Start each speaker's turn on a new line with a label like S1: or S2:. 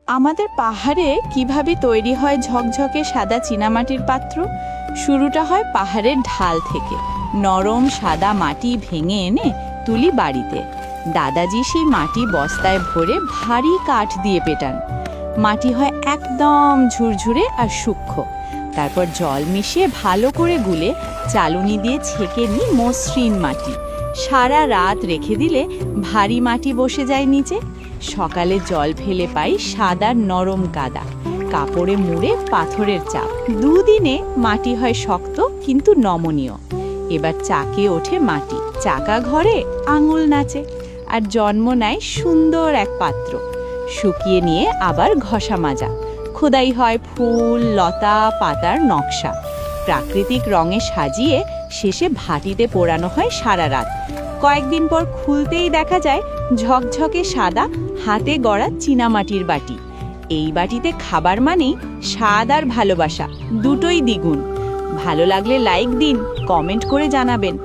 S1: আমাদের পাহাড়ে কিভাবে তৈরি হয় ঝকঝকে সাদা চীনামাটির পাত্র? শুরুটা হয় পাহাড়ের ঢাল থেকে। নরম সাদা মাটি ভেঙে এনে তুলি বাড়িতে। দাদাজি সেই মাটি বস্তায় ভরে ভারী কাঠ দিয়ে পেটান। মাটি হয় একদম ঝুরঝুরে আর সূক্ষ্ম। তারপর জল মিশিয়ে ভালো করে গুলে চালুনি দিয়ে ছেঁকে নিই মসৃণ মাটি। সারা রাত রেখে দিলে ভারী মাটি বসে যায় নিচে। সকালে জল ফেলে পাই সাদা নরম কাদা। কাপড়ে মুড়ে পাথরের চাপ। দুদিনে মাটি হয় শক্ত কিন্তু নমনীয়। এবার চাকে ওঠে মাটি, চাকা ঘরে আঙুল নাচে, আর জন্ম নেয় সুন্দর এক পাত্র। শুকিয়ে নিয়ে আবার ঘষা মাজা। খোদাই হয় ফুল, লতা, পাতার নকশা। প্রাকৃতিক রঙে সাজিয়ে শেষে ভাটিতে পোড়ানো হয় সারা রাত। কয়েকদিন পর খুলতেই দেখা যায় ঝকঝকে সাদা হাতে গড়া চীনামাটির বাটি। এই বাটিতে খাবার মানেই স্বাদ আর ভালোবাসা, দুটোই দ্বিগুণ। ভালো লাগলে লাইক দিন, কমেন্ট করে জানাবেন